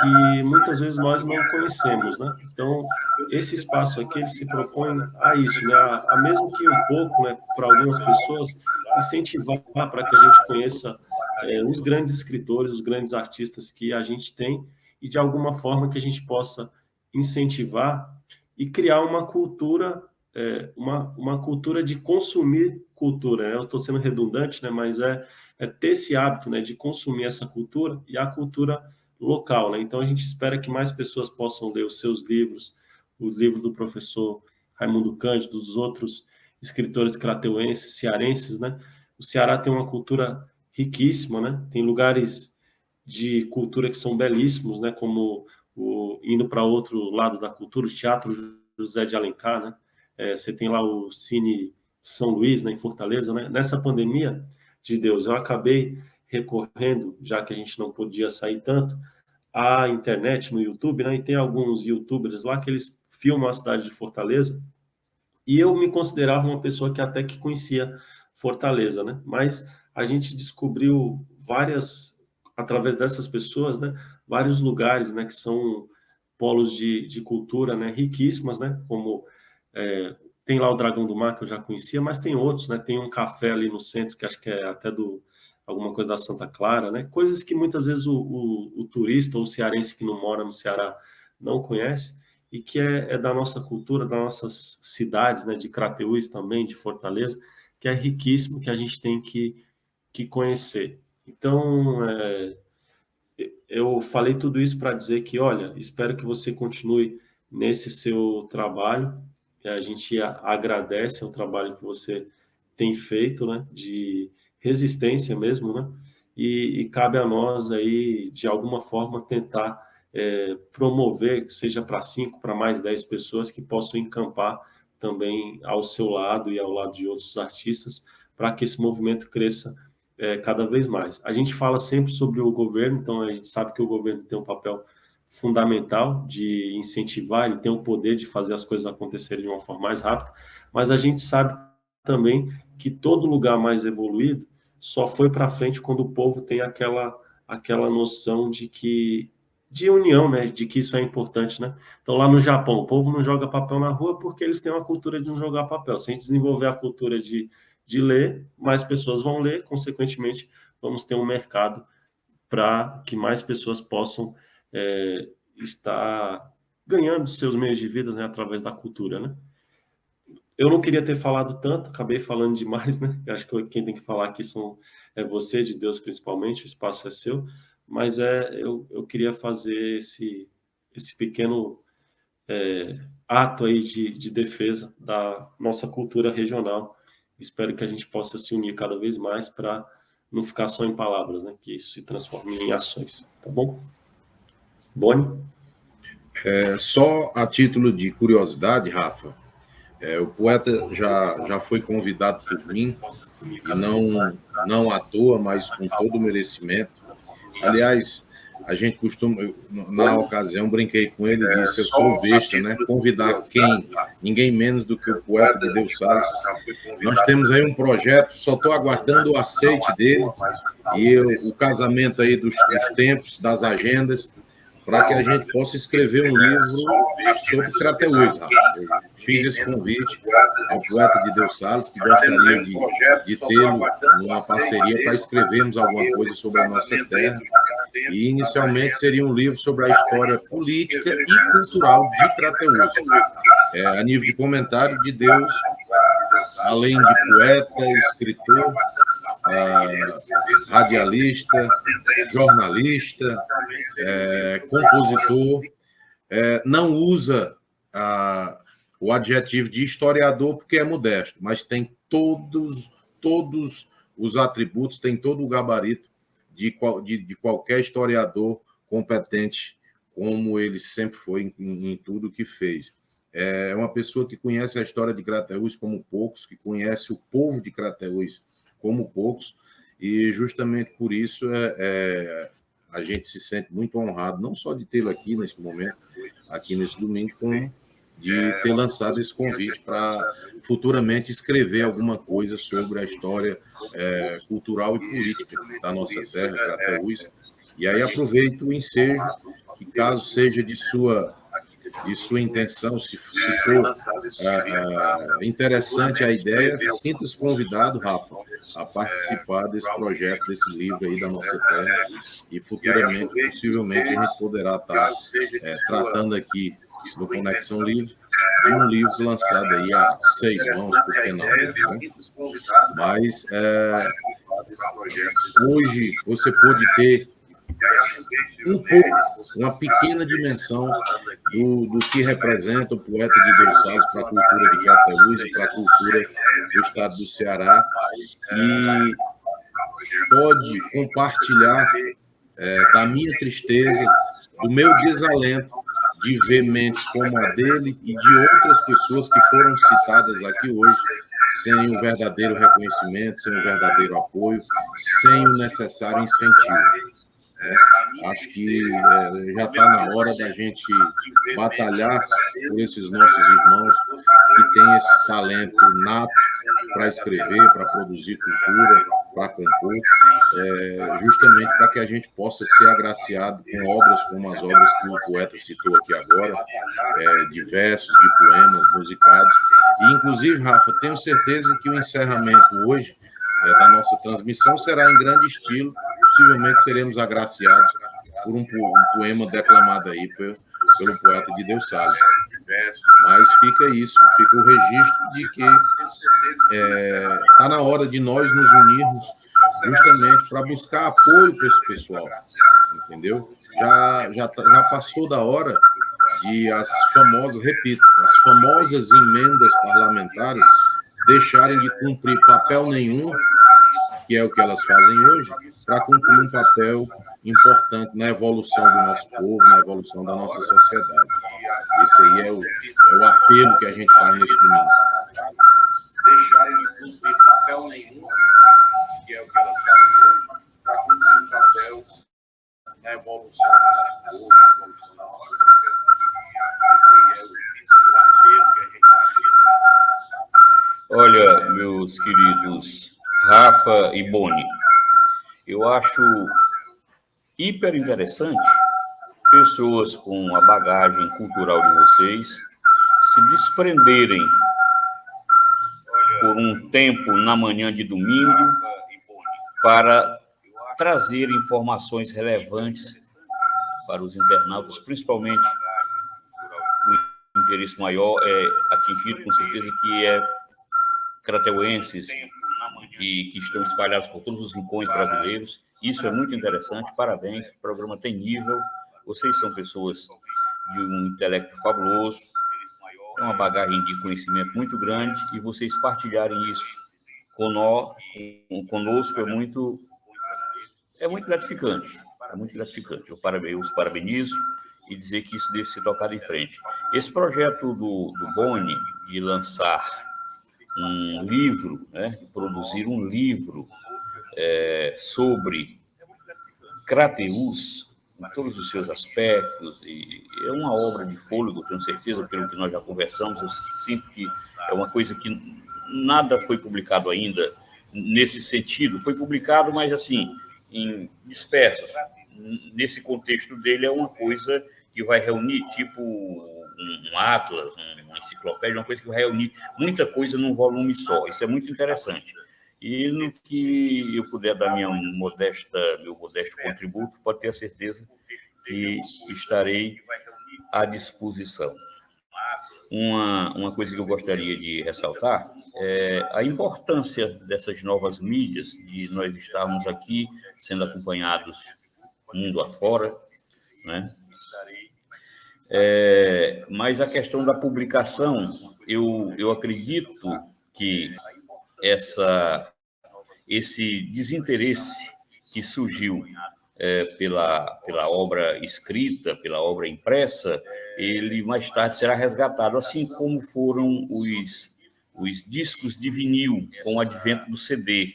que muitas vezes nós não conhecemos, né? Então, esse espaço aqui, ele se propõe a isso, né? A mesmo que um pouco, né, para algumas pessoas, incentivar para que a gente conheça os grandes escritores, os grandes artistas que a gente tem e, de alguma forma, que a gente possa incentivar e criar uma cultura uma cultura de consumir cultura, né? Eu estou sendo redundante, né? Mas é ter esse hábito, né, de consumir essa cultura e a cultura local, né? Então a gente espera que mais pessoas possam ler os seus livros, o livro do professor Raimundo Cândido, dos outros escritores crateuenses, cearenses, né? O Ceará tem uma cultura riquíssima, né? Tem lugares de cultura que são belíssimos, né? Como indo para outro lado da cultura, o Teatro José de Alencar, né? Você tem lá o Cine São Luís, né, em Fortaleza, né? Nessa pandemia, de Deus, eu acabei recorrendo, já que a gente não podia sair tanto, à internet, no YouTube, né? E tem alguns YouTubers lá que eles filmam a cidade de Fortaleza, e eu me considerava uma pessoa que até que conhecia Fortaleza, né? Mas a gente descobriu através dessas pessoas, né? Vários lugares, né? Que são polos de cultura, né? Riquíssimas, né? Como tem lá o Dragão do Mar, que eu já conhecia, mas tem outros, né? Tem um café ali no centro, que acho que é até alguma coisa da Santa Clara, né? Coisas que muitas vezes o turista ou o cearense que não mora no Ceará não conhece, e que é da nossa cultura, das nossas cidades, né, de Crateús também, de Fortaleza, que é riquíssimo, que a gente tem que conhecer. Então, eu falei tudo isso para dizer que, olha, espero que você continue nesse seu trabalho, e a gente agradece o trabalho que você tem feito, né, de resistência mesmo, né, e cabe a nós aí, de alguma forma, tentar promover, que seja para 5, para mais 10 pessoas que possam encampar também ao seu lado e ao lado de outros artistas, para que esse movimento cresça cada vez mais. A gente fala sempre sobre o governo, então a gente sabe que o governo tem um papel fundamental de incentivar, ele tem o poder de fazer as coisas acontecerem de uma forma mais rápida, mas a gente sabe também que todo lugar mais evoluído só foi para frente quando o povo tem aquela noção de união, né, de que isso é importante, né? Então lá no Japão, o povo não joga papel na rua porque eles têm uma cultura de não jogar papel. Se a gente desenvolver a cultura de ler, mais pessoas vão ler, consequentemente, vamos ter um mercado para que mais pessoas possam estar ganhando seus meios de vida, né, através da cultura, né? Eu não queria ter falado tanto, acabei falando demais, né? Eu acho que quem tem que falar aqui é você, de Deus principalmente, o espaço é seu, mas eu queria fazer esse pequeno ato aí de defesa da nossa cultura regional. Espero que a gente possa se unir cada vez mais para não ficar só em palavras, né? Que isso se transforme em ações, tá bom? Boni? Só a título de curiosidade, Rafa, o poeta já foi convidado por mim, e não à toa, mas com todo o merecimento. Aliás, a gente costuma, na ocasião, brinquei com ele e disse: eu sou besta, né? Convidar quem? Ninguém menos do que o poeta de Deus Salles. Nós temos aí um projeto, só estou aguardando o aceite dele e o casamento aí dos tempos, das agendas, para que a gente possa escrever um livro sobre Crateús. Fiz esse convite ao poeta de Deus Salles, que gostaria de tê-lo numa parceria para escrevermos alguma coisa sobre a nossa terra. E, inicialmente, seria um livro sobre a história política e cultural de Crateús. A nível de comentário de Deus, além de poeta, escritor, radialista, jornalista, compositor, não usa o adjetivo de historiador porque é modesto, mas tem todos os atributos, tem todo o gabarito de qualquer historiador competente, como ele sempre foi em tudo que fez. É uma pessoa que conhece a história de Crateús como poucos, que conhece o povo de Crateús como poucos, e justamente por isso a gente se sente muito honrado, não só de tê-lo aqui nesse momento, aqui nesse domingo, como de ter lançado esse convite para futuramente escrever alguma coisa sobre a história cultural e política da nossa terra, Crateús. E aí aproveito o ensejo, que caso seja de sua intenção, se for interessante a ideia, sinta-se convidado, Rafa, a participar desse projeto, desse livro aí da nossa terra, e futuramente, possivelmente, a gente poderá estar tratando aqui no Conexão Livre de um livro lançado aí a 6 mãos, por que não? Né? Mas hoje você pode ter um pouco, uma pequena dimensão do que representa o poeta de Deus Salles para a cultura de Crateús e para a cultura do estado do Ceará, e pode compartilhar da minha tristeza, do meu desalento de ver mentes como a dele e de outras pessoas que foram citadas aqui hoje, sem o verdadeiro reconhecimento, sem o verdadeiro apoio, sem o necessário incentivo. Acho que já está na hora da gente batalhar por esses nossos irmãos que têm esse talento nato para escrever, para produzir cultura, para compor, justamente para que a gente possa ser agraciado com obras como as obras que o poeta citou aqui agora, de versos, de poemas musicados. E, inclusive, Rafa, tenho certeza que o encerramento hoje da nossa transmissão será em grande estilo. Possivelmente seremos agraciados por um poema declamado aí pelo poeta de Deus Salles. Mas fica isso, fica o registro de que está na hora de nós nos unirmos justamente para buscar apoio para esse pessoal, entendeu? Já passou da hora de as famosas emendas parlamentares deixarem de cumprir papel nenhum, que é o que elas fazem hoje, para cumprir um papel importante na evolução do nosso povo, na evolução da nossa sociedade. Esse aí é o apelo que a gente faz nesse domingo. Deixarem de cumprir papel nenhum, que é o que elas fazem hoje, para cumprir um papel na evolução do nosso povo, na evolução da nossa sociedade. Esse aí é o apelo que a gente faz nesse domingo. Olha, meus queridos Rafa e Boni, eu acho hiper interessante pessoas com a bagagem cultural de vocês se desprenderem por um tempo na manhã de domingo para trazer informações relevantes para os internautas, principalmente o interesse maior é atingido, com certeza, que é crateuenses que estão espalhados por todos os rincões brasileiros. Isso é muito interessante, parabéns, o programa tem nível, vocês são pessoas de um intelecto fabuloso, uma bagagem de conhecimento muito grande, e vocês partilharem isso conosco é muito gratificante, Eu os parabenizo e dizer que isso deve ser tocado em frente. Esse projeto do Boni de lançar um livro, produzir um livro sobre Crateús, em todos os seus aspectos, e é uma obra de fôlego, tenho certeza, pelo que nós já conversamos, eu sinto que é uma coisa que nada foi publicado ainda nesse sentido, foi publicado, mas assim, em dispersos. Nesse contexto dele é uma coisa que vai reunir, tipo um atlas, uma enciclopédia, uma coisa que vai reunir muita coisa num volume só. Isso é muito interessante. E no que eu puder dar meu modesto contributo, pode ter a certeza que estarei à disposição. Uma coisa que eu gostaria de ressaltar é a importância dessas novas mídias, de nós estarmos aqui sendo acompanhados mundo afora, né? Mas a questão da publicação, eu acredito que esse desinteresse que surgiu pela obra escrita, pela obra impressa, ele mais tarde será resgatado, assim como foram os discos de vinil com o advento do CD.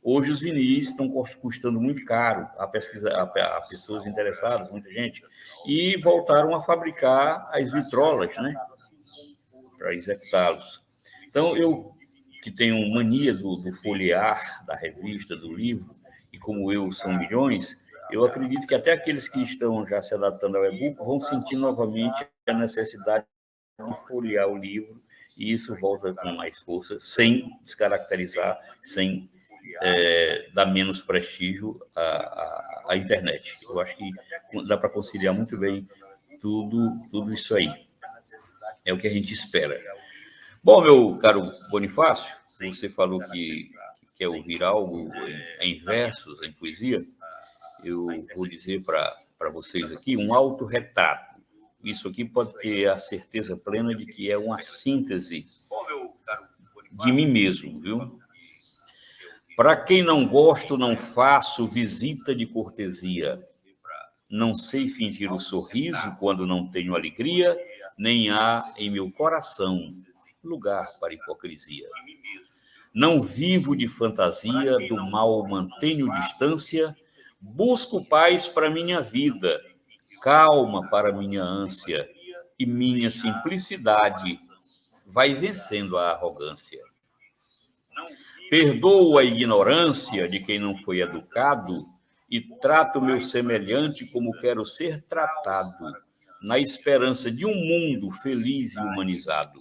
Hoje os vinis estão custando muito caro a pessoas interessadas, muita gente, e voltaram a fabricar as vitrolas, né, para executá-los. Então, eu que tenho mania do folhear, da revista, do livro, e como eu são milhões, eu acredito que até aqueles que estão já se adaptando ao e-book vão sentir novamente a necessidade de folhear o livro, e isso volta com mais força, sem descaracterizar, sem dar menos prestígio à internet. Eu acho que dá para conciliar muito bem tudo isso aí. É o que a gente espera. Bom, meu caro Bonifácio, você falou que quer ouvir algo em versos, em poesia. Eu vou dizer para vocês aqui um autorretrato. Isso aqui pode ter a certeza plena de que é uma síntese de mim mesmo, viu? Para quem não gosto, não faço visita de cortesia. Não sei fingir o sorriso quando não tenho alegria, nem há em meu coração lugar para hipocrisia. Não vivo de fantasia, do mal mantenho distância, busco paz para minha vida, calma para minha ânsia, e minha simplicidade vai vencendo a arrogância. Perdoo a ignorância de quem não foi educado e trato meu semelhante como quero ser tratado, na esperança de um mundo feliz e humanizado.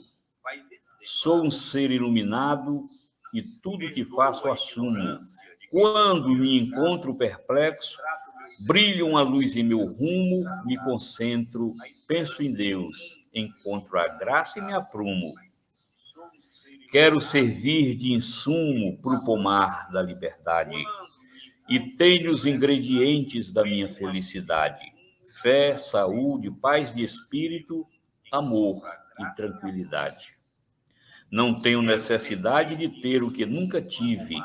Sou um ser iluminado e tudo que faço assumo. Quando me encontro perplexo, brilha uma luz em meu rumo, me concentro, penso em Deus, encontro a graça e me aprumo. Quero servir de insumo para o pomar da liberdade e tenho os ingredientes da minha felicidade: fé, saúde, paz de espírito, amor e tranquilidade. Não tenho necessidade de ter o que nunca tive.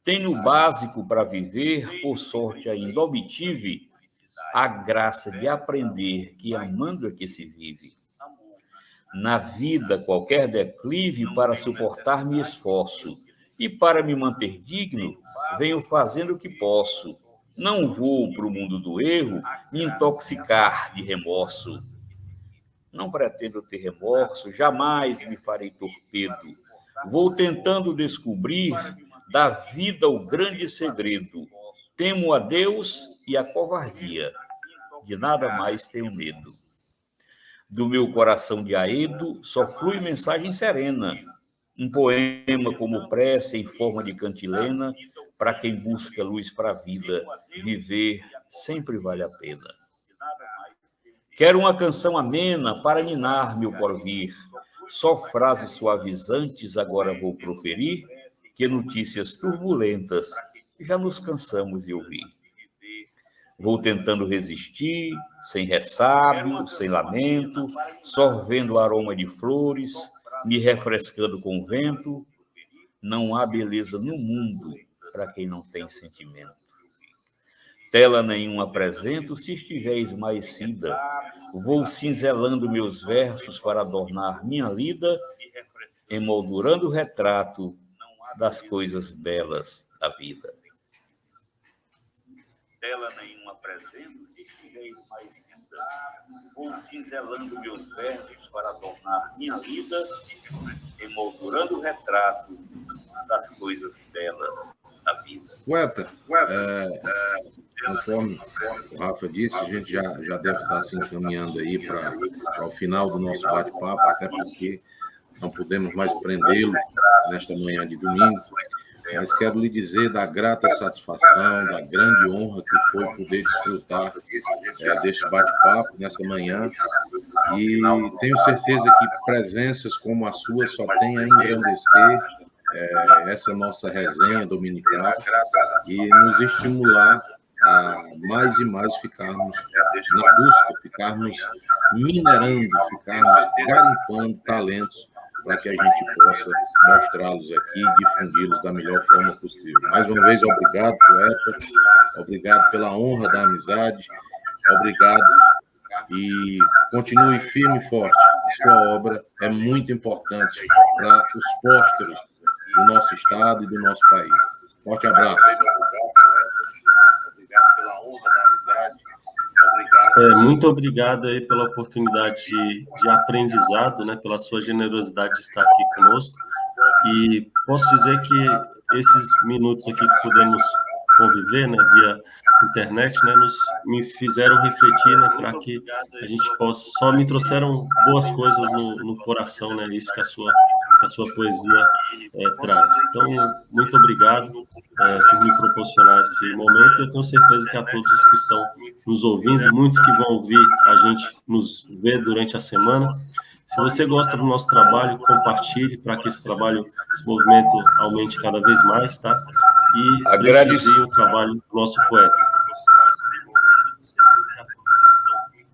Tenho o básico para viver, por sorte ainda obtive a graça de aprender que amando é que se vive. Na vida, qualquer declive, para suportar me esforço, e para me manter digno, venho fazendo o que posso. Não vou para o mundo do erro me intoxicar de remorso. Não pretendo ter remorso, jamais me farei torpedo. Vou tentando descobrir da vida o grande segredo. Temo a Deus e a covardia. De nada mais tenho medo. Do meu coração de aedo só flui mensagem serena. Um poema como prece em forma de cantilena, para quem busca luz para a vida, viver sempre vale a pena. Quero uma canção amena para ninar meu porvir. Só frases suavizantes agora vou proferir, que notícias turbulentas já nos cansamos de ouvir. Vou tentando resistir, sem ressábio, sem lamento, sorvendo o aroma de flores, me refrescando com o vento. Não há beleza no mundo para quem não tem sentimento. Tela nenhuma apresento se estiver esmaecida. Vou cinzelando meus versos para adornar minha lida, emoldurando o retrato das coisas belas da vida. Tela nenhuma apresento se estiver esmaecida. Vou cinzelando meus versos para adornar minha lida, emoldurando o retrato das coisas belas da vida. Poeta, conforme o Rafa disse, a gente já deve estar se encaminhando aí para o final do nosso bate-papo, até porque não podemos mais prendê-lo nesta manhã de domingo, mas quero lhe dizer da grata satisfação, da grande honra que foi poder desfrutar deste bate-papo nesta manhã, e tenho certeza que presenças como a sua só tem a engrandecer essa nossa resenha dominical e nos estimular a mais e mais ficarmos na busca, ficarmos minerando, ficarmos garimpando talentos para que a gente possa mostrá-los aqui e difundi-los da melhor forma possível. Mais uma vez, obrigado, poeta, obrigado pela honra da amizade, obrigado e continue firme e forte. A sua obra é muito importante para os pósteros do nosso estado e do nosso país. Forte abraço. Obrigado pela honra da amizade. Muito obrigado aí pela oportunidade de aprendizado, né, pela sua generosidade de estar aqui conosco. E posso dizer que esses minutos aqui que pudemos conviver, né, via internet, né, me fizeram refletir, né, para que a gente possa... Só me trouxeram boas coisas no coração, né, isso que a sua poesia traz. Então, muito obrigado por me proporcionar esse momento. Eu tenho certeza que a todos os que estão nos ouvindo, muitos que vão ouvir a gente nos ver durante a semana, Se você gosta do nosso trabalho, compartilhe para que esse trabalho, esse movimento aumente cada vez mais, tá? E prestigie o trabalho do nosso poeta.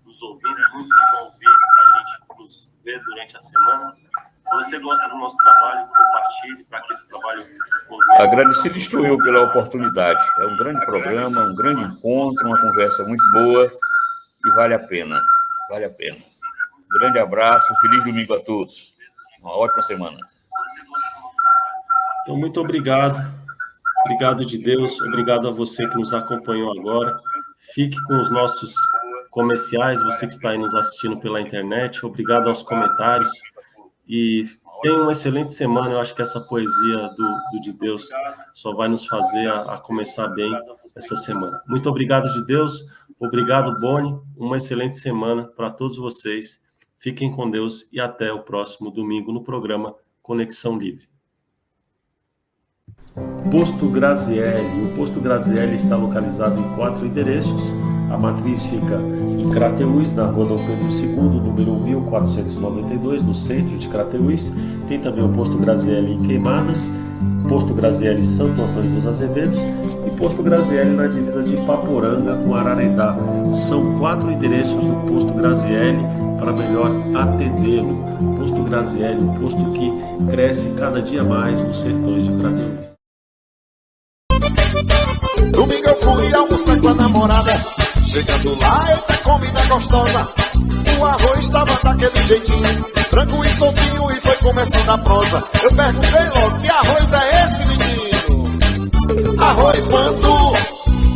Nos ouvindo, muitos que vão ouvir a gente nos ver durante a semana. Se você gosta do nosso trabalho, compartilhe para que esse trabalho... Agradecido estou eu pela oportunidade. É um grande programa, um grande encontro, uma conversa muito boa e vale a pena. Vale a pena. Um grande abraço, um feliz domingo a todos. Uma ótima semana. Então, muito obrigado. Obrigado de Deus. Obrigado a você que nos acompanhou agora. Fique com os nossos comerciais, você que está aí nos assistindo pela internet. Obrigado aos comentários. E tenha uma excelente semana. Eu acho que essa poesia do de Deus só vai nos fazer a começar bem essa semana. Muito obrigado de Deus. Obrigado, Boni. Uma excelente semana para todos vocês. Fiquem com Deus e até o próximo domingo no programa Conexão Livre. Posto Grazielli. O Posto Grazielli está localizado em 4 endereços. A matriz fica em Crateús, na rua Dom Pedro II, número 1492, no centro de Crateús. Tem também o Posto Grazielli em Queimadas, Posto Grazielli Santo Antônio dos Azevedos e Posto Grazielli na divisa de Ipaporanga com Ararendá. São 4 endereços do Posto Grazielli para melhor atendê-lo. Posto Grazielli, um posto que cresce cada dia mais nos sertões de Crateús. Domingo eu fui almoçar com a namorada. Chegando lá, eita comida gostosa. O arroz estava daquele jeitinho, branco e soltinho, e foi começando a prosa. Eu perguntei logo, que arroz é esse, menino? Arroz mandu.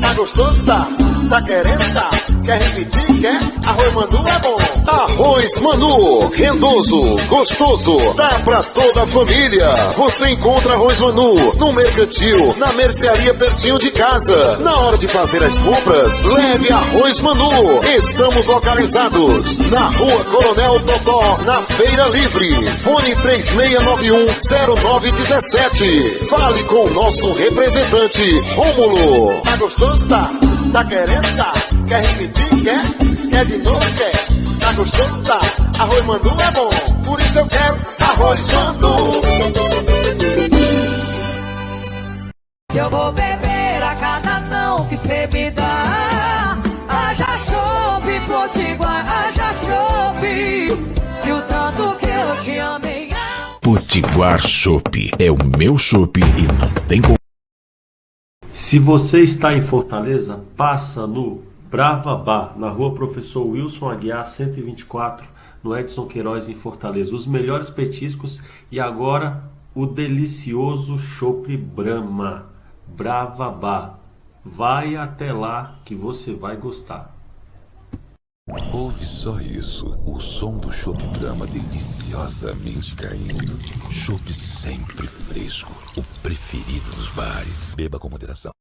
Tá gostoso, tá? Tá querendo, tá? Quer repetir, quer? Arroz mandu é bom. Arroz Manu, rendoso, gostoso, dá pra toda a família. Você encontra Arroz Manu no Mercantil, na mercearia pertinho de casa. Na hora de fazer as compras, leve Arroz Manu. Estamos localizados na Rua Coronel Totó, na Feira Livre. Fone 36910917. Fale com o nosso representante, Rômulo. Tá gostoso, tá? Tá querendo, tá? Quer repetir, quer? Quer de novo, quer? Tá gostoso, tá? Arroz Mandu é bom, por isso eu quero Arroz Mandu. Eu vou beber a cada não que cê me dá. Haja chope, potiguar, haja chope. Se o tanto que eu te amei. Potiguar Chopp é o meu chopp e não tem como. Se você está em Fortaleza, passa no Brava Bar, na rua Professor Wilson Aguiar, 124, no Edson Queiroz, em Fortaleza. Os melhores petiscos e agora o delicioso chopp Brahma. Brava Bar. Vai até lá que você vai gostar. Ouve só isso, o som do chopp Brahma deliciosamente caindo. Chopp sempre fresco, o preferido dos bares. Beba com moderação.